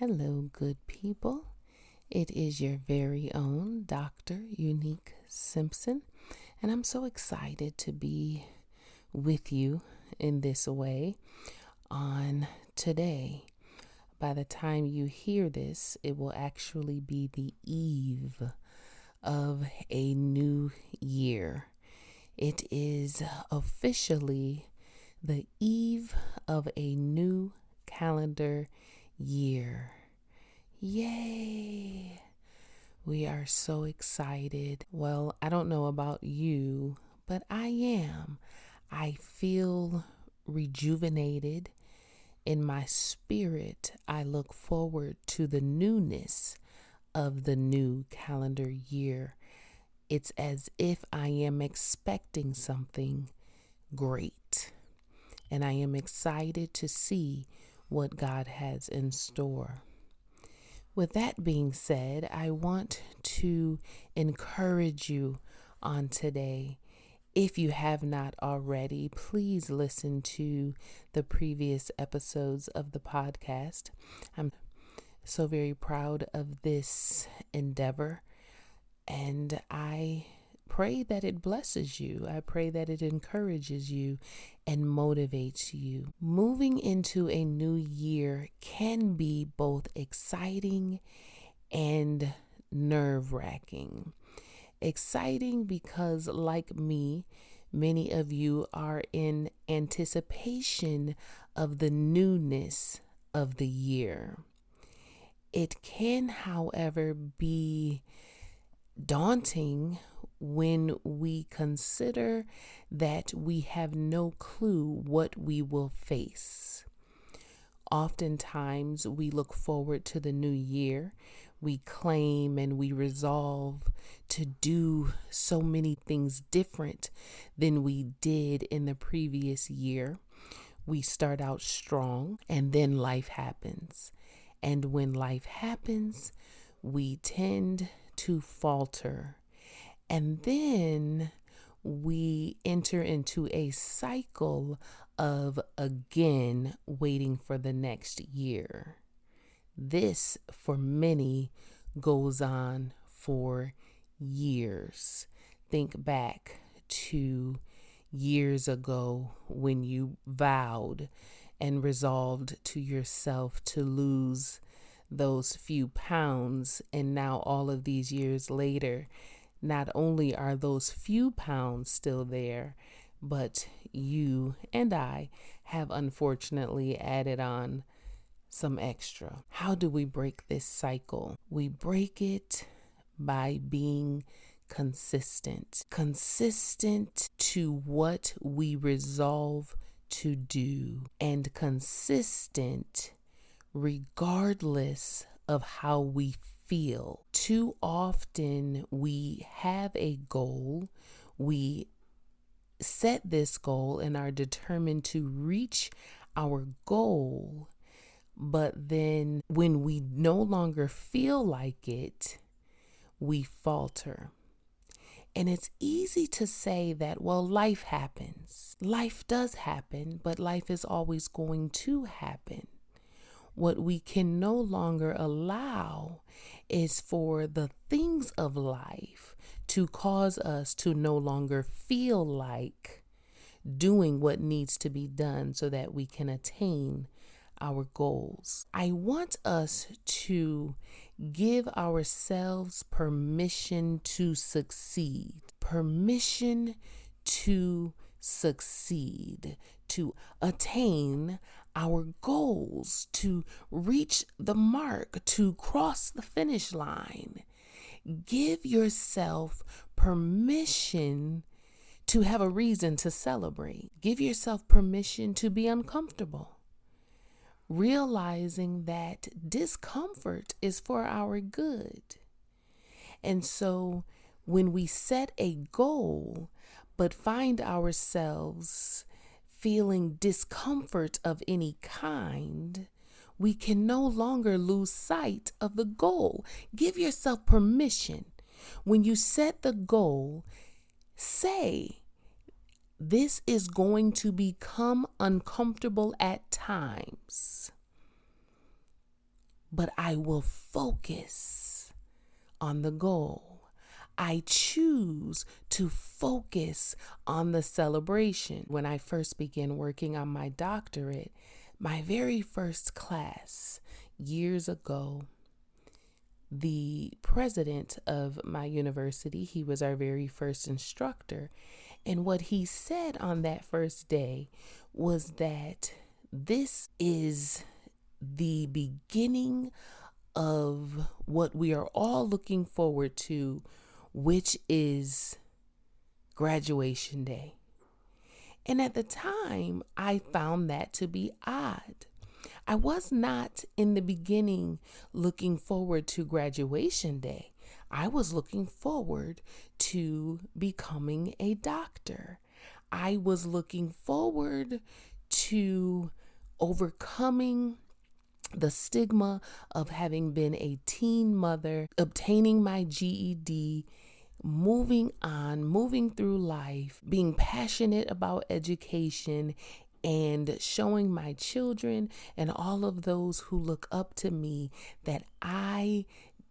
Hello, good people. It is your very own Dr. Unique Simpson, and I'm so excited to be with you in this way on today. By the time you hear this, it will actually be the eve of a new year. It is officially the eve of a new calendar year. Yay! We are so excited. Well, I don't know about you, but I am. I feel rejuvenated in my spirit. I look forward to the newness of the new calendar year. It's as if I am expecting something great, and I am excited to see what God has in store. With that being said, I want to encourage you on today. If you have not already, please listen to the previous episodes of the podcast. I'm so very proud of this endeavor, and I pray that it blesses you. I pray that it encourages you and motivates you. Moving into a new year can be both exciting and nerve-wracking. Exciting because, like me, many of you are in anticipation of the newness of the year. It can, however, be daunting when we consider that we have no clue what we will face. Oftentimes, we look forward to the new year. We claim and we resolve to do so many things different than we did in the previous year. We start out strong, and then life happens. And when life happens, we tend to falter. And then we enter into a cycle of again waiting for the next year. This, for many, goes on for years. Think back to years ago when you vowed and resolved to yourself to lose those few pounds, and now all of these years later, not only are those few pounds still there, but you and I have unfortunately added on some extra. How do we break this cycle? We break it by being consistent to what we resolve to do, and consistent regardless of how we feel. Too often we have a goal, we set this goal and are determined to reach our goal, but then when we no longer feel like it, we falter. And it's easy to say that, well, life happens. Life does happen, but life is always going to happen. What we can no longer allow is for the things of life to cause us to no longer feel like doing what needs to be done so that we can attain our goals. I want us to give ourselves permission to succeed. Permission to succeed, to attain our goals, to reach the mark, to cross the finish line. Give yourself permission to have a reason to celebrate. Give yourself permission to be uncomfortable, realizing that discomfort is for our good. And so when we set a goal, but find ourselves feeling discomfort of any kind, we can no longer lose sight of the goal. Give yourself permission. When you set the goal, say, this is going to become uncomfortable at times, but I will focus on the goal. I choose to focus on the celebration. When I first began working on my doctorate, my very first class years ago, the president of my university, he was our very first instructor. And what he said on that first day was that this is the beginning of what we are all looking forward to, which is graduation day. And at the time, I found that to be odd. I was not in the beginning looking forward to graduation day. I was looking forward to becoming a doctor. I was looking forward to overcoming the stigma of having been a teen mother, obtaining my GED, moving on, moving through life, being passionate about education, and showing my children and all of those who look up to me that I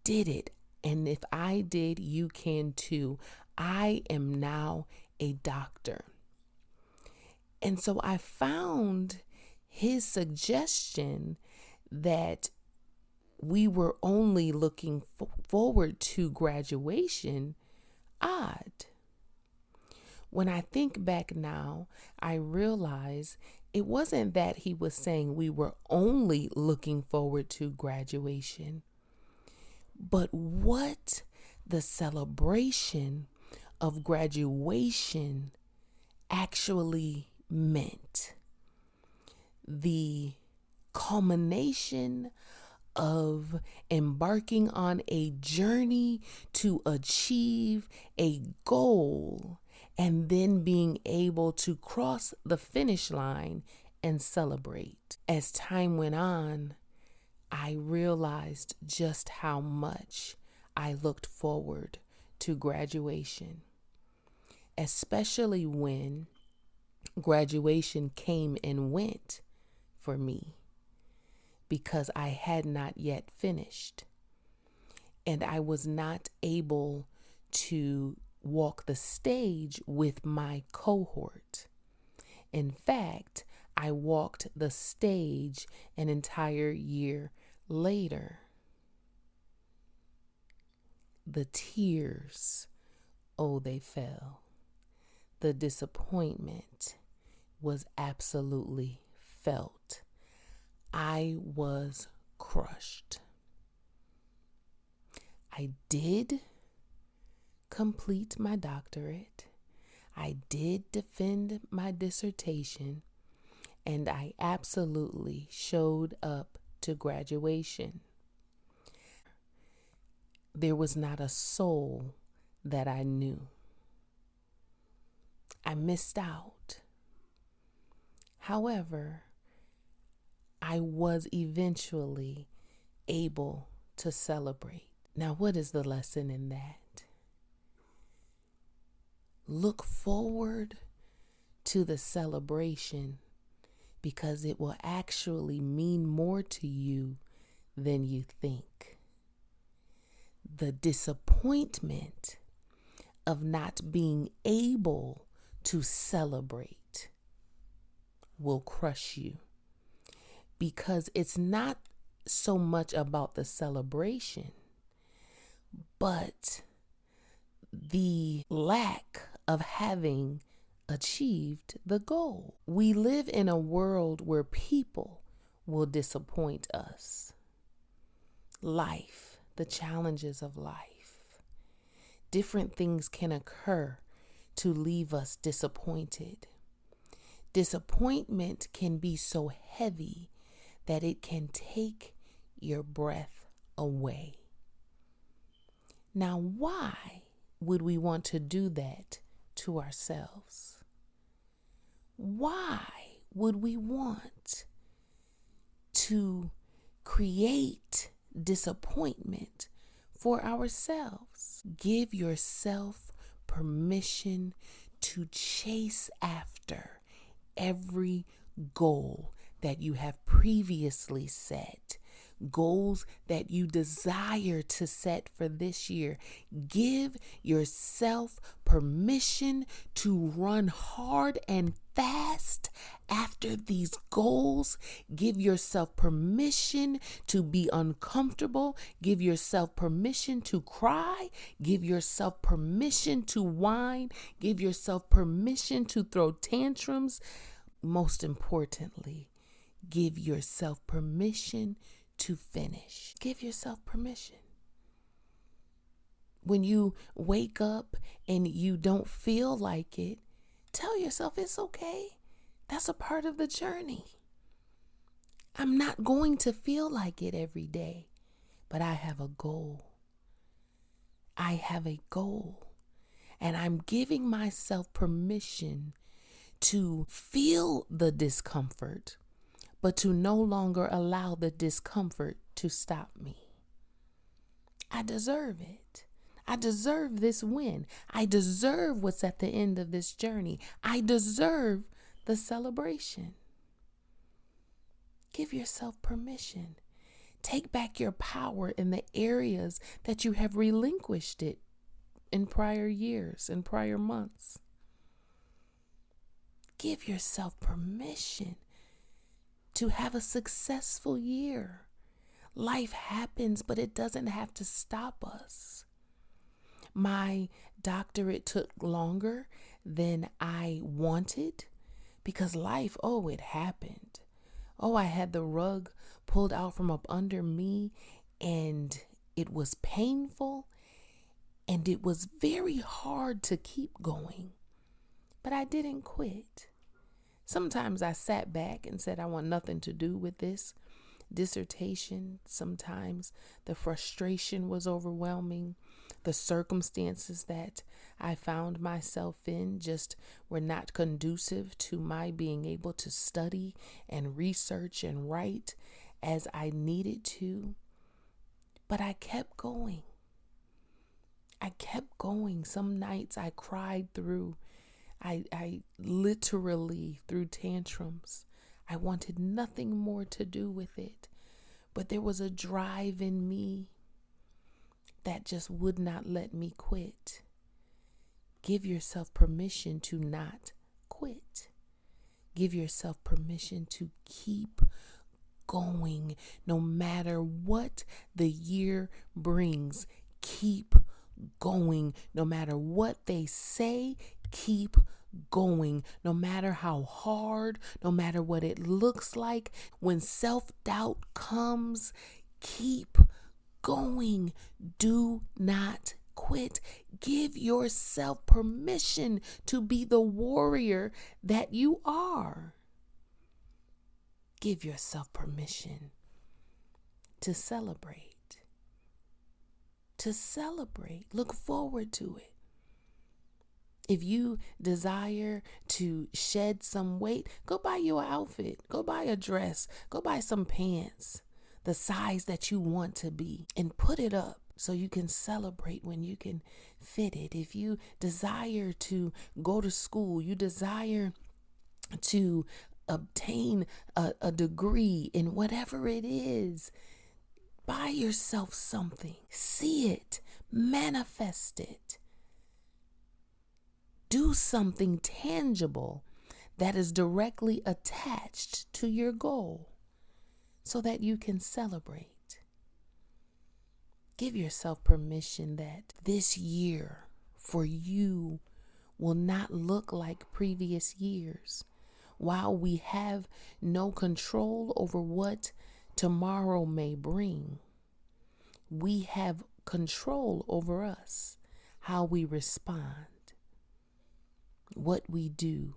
did it. And if I did, you can too. I am now a doctor. And so I found his suggestion that we were only looking forward to graduation odd. When I think back now, I realize it wasn't that he was saying we were only looking forward to graduation, but what the celebration of graduation actually meant. The culmination of embarking on a journey to achieve a goal and then being able to cross the finish line and celebrate. As time went on, I realized just how much I looked forward to graduation, especially when graduation came and went for me, because I had not yet finished and I was not able to walk the stage with my cohort. In fact, I walked the stage an entire year later. The tears, oh, they fell. The disappointment was absolutely felt. I was crushed. I did complete my doctorate. I did defend my dissertation, and I absolutely showed up to graduation. There was not a soul that I knew. I missed out. However, I was eventually able to celebrate. Now, what is the lesson in that? Look forward to the celebration because it will actually mean more to you than you think. The disappointment of not being able to celebrate will crush you, because it's not so much about the celebration, but the lack of having achieved the goal. We live in a world where people will disappoint us. Life, the challenges of life, different things can occur to leave us disappointed. Disappointment can be so heavy that it can take your breath away. Now, why would we want to do that to ourselves? Why would we want to create disappointment for ourselves? Give yourself permission to chase after every goal that you have previously set. goals that you desire to set for this year. Give yourself permission to run hard and fast after these goals. Give yourself permission to be uncomfortable. Give yourself permission to cry. Give yourself permission to whine. Give yourself permission to throw tantrums. Most importantly, give yourself permission to finish. Give yourself permission. When you wake up and you don't feel like it, tell yourself it's okay. That's a part of the journey. I'm not going to feel like it every day, but I have a goal. I have a goal, and I'm giving myself permission to feel the discomfort, but to no longer allow the discomfort to stop me. I deserve it. I deserve this win. I deserve what's at the end of this journey. I deserve the celebration. Give yourself permission. Take back your power in the areas that you have relinquished it in prior years, in prior months. Give yourself permission to have a successful year. Life happens, but it doesn't have to stop us. My doctorate took longer than I wanted because life, it happened. I had the rug pulled out from up under me, and it was painful, and it was very hard to keep going. But I didn't quit. Sometimes I sat back and said, I want nothing to do with this dissertation. Sometimes the frustration was overwhelming. The circumstances that I found myself in just were not conducive to my being able to study and research and write as I needed to. But I kept going. I kept going. Some nights I cried through. I literally threw tantrums. I wanted nothing more to do with it. But there was a drive in me that just would not let me quit. Give yourself permission to not quit. Give yourself permission to keep going no matter what the year brings. Keep going no matter what they say. Keep going no matter how hard, no matter what it looks like. When self-doubt comes, keep going. Do not quit. Give yourself permission to be the warrior that you are. Give yourself permission to celebrate. To celebrate. Look forward to it. If you desire to shed some weight, go buy you an outfit. Go buy a dress. Go buy some pants, the size that you want to be, and put it up so you can celebrate when you can fit it. If you desire to go to school, you desire to obtain a degree in whatever it is, buy yourself something. See it. Manifest it. Do something tangible that is directly attached to your goal so that you can celebrate. Give yourself permission that this year for you will not look like previous years. While we have no control over what tomorrow may bring, we have control over us, how we respond, what we do,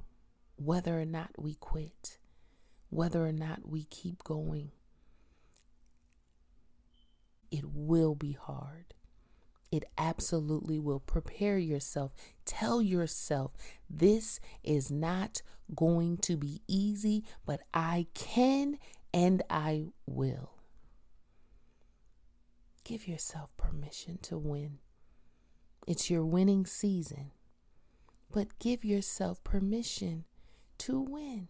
whether or not we quit, whether or not we keep going. It will be hard. It absolutely will. Prepare yourself. Tell yourself, this is not going to be easy, but I can and I will. Give yourself permission to win. It's your winning season. But give yourself permission to win.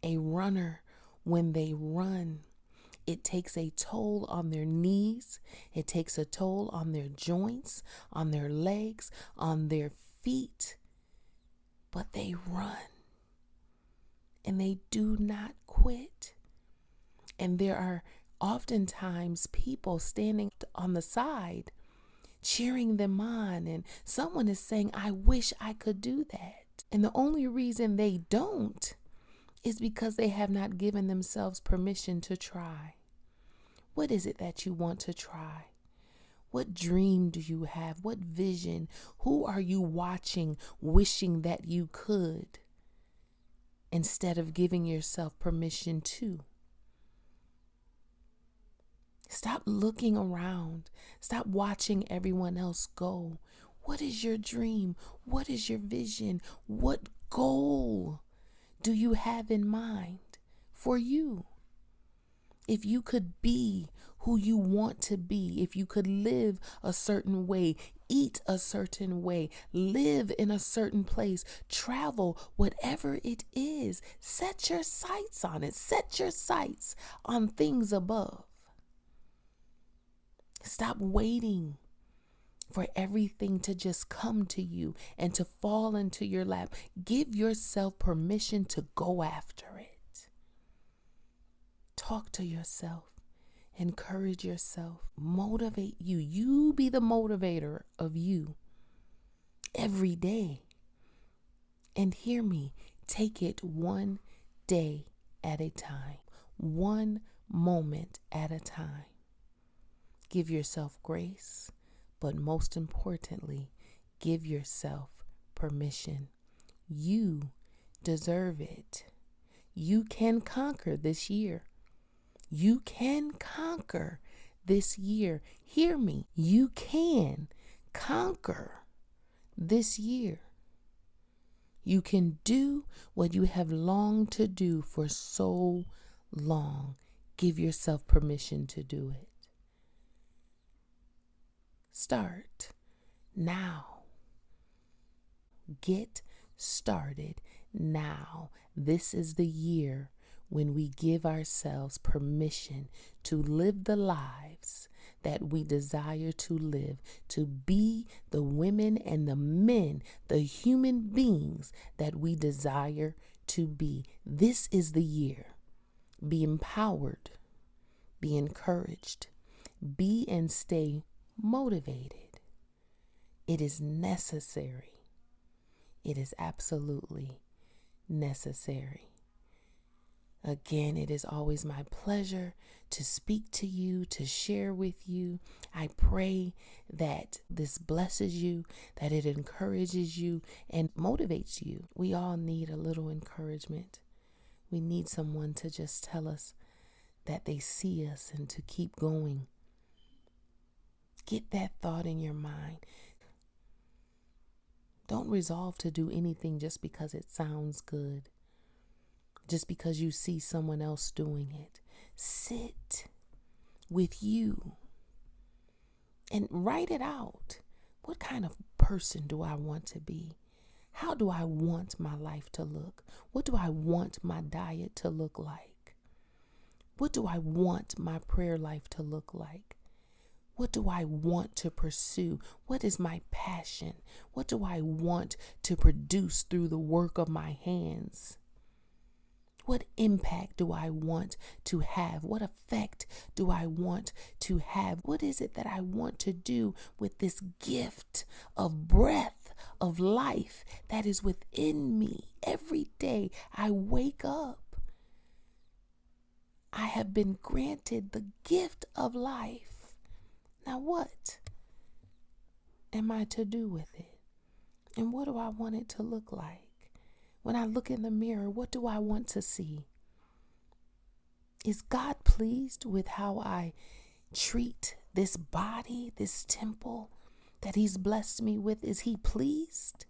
A runner when they run, it takes a toll on their knees. It takes a toll on their joints, on their legs, on their feet. But they run and they do not quit. And there are oftentimes people standing on the side cheering them on, and someone is saying, I wish I could do that. And the only reason they don't is because they have not given themselves permission to try. What is it that you want to try? What dream do you have? What vision? Who are you watching, wishing that you could, instead of giving yourself permission to? Stop looking around. Stop watching everyone else go. What is your dream? What is your vision? What goal do you have in mind for you? If you could be who you want to be, if you could live a certain way, eat a certain way, live in a certain place, travel, whatever it is, set your sights on it. Set your sights on things above. Stop waiting for everything to just come to you and to fall into your lap. Give yourself permission to go after it. Talk to yourself. Encourage yourself. Motivate you. You be the motivator of you every day. And hear me, take it one day at a time, one moment at a time. Give yourself grace, but most importantly, give yourself permission. You deserve it. You can conquer this year. You can conquer this year. Hear me. You can conquer this year. You can do what you have longed to do for so long. Give yourself permission to do it. Start now. Get started now. This is the year when we give ourselves permission to live the lives that we desire to live, to be the women and the men, the human beings that we desire to be. This is the year. Be empowered, be encouraged, be and stay motivated. It is necessary. It is absolutely necessary. Again, it is always my pleasure to speak to you, to share with you. I pray that this blesses you, that it encourages you and motivates you. We all need a little encouragement. We need someone to just tell us that they see us and to keep going. Get that thought in your mind. Don't resolve to do anything just because it sounds good, just because you see someone else doing it. Sit with you and write it out. What kind of person do I want to be? How do I want my life to look? What do I want my diet to look like? What do I want my prayer life to look like? What do I want to pursue? What is my passion? What do I want to produce through the work of my hands? What impact do I want to have? What effect do I want to have? What is it that I want to do with this gift of breath of life that is within me? Every day I wake up, I have been granted the gift of life. Now what am I to do with it? And what do I want it to look like? When I look in the mirror, what do I want to see? Is God pleased with how I treat this body, this temple that He's blessed me with? Is He pleased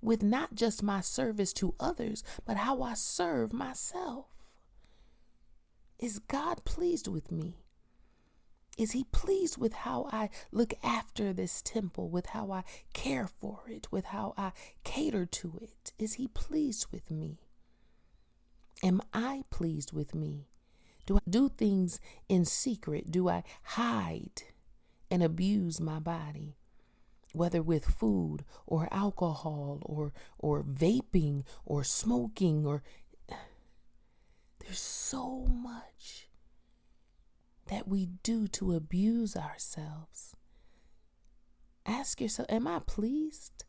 with not just my service to others, but how I serve myself? Is God pleased with me? Is He pleased with how I look after this temple, with how I care for it, with how I cater to it? Is He pleased with me? Am I pleased with me? Do I do things in secret? Do I hide and abuse my body? Whether with food or alcohol or vaping or smoking, or there's so much that we do to abuse ourselves. Ask yourself, am I pleased?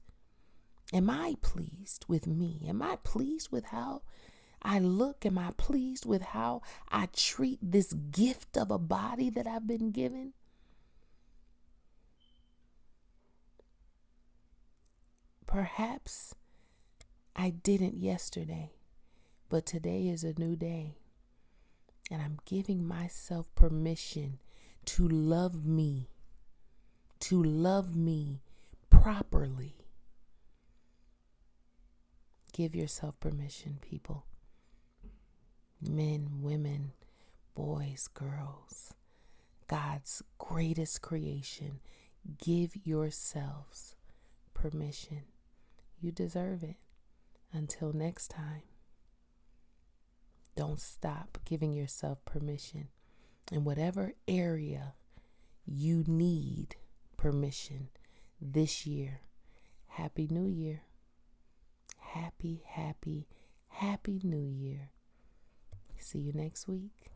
Am I pleased with me? Am I pleased with how I look? Am I pleased with how I treat this gift of a body that I've been given? Perhaps I didn't yesterday, but today is a new day. And I'm giving myself permission to love me properly. Give yourself permission, people. Men, women, boys, girls, God's greatest creation. Give yourselves permission. You deserve it. Until next time, don't stop giving yourself permission in whatever area you need permission this year. Happy New Year. Happy, happy, happy New Year. See you next week.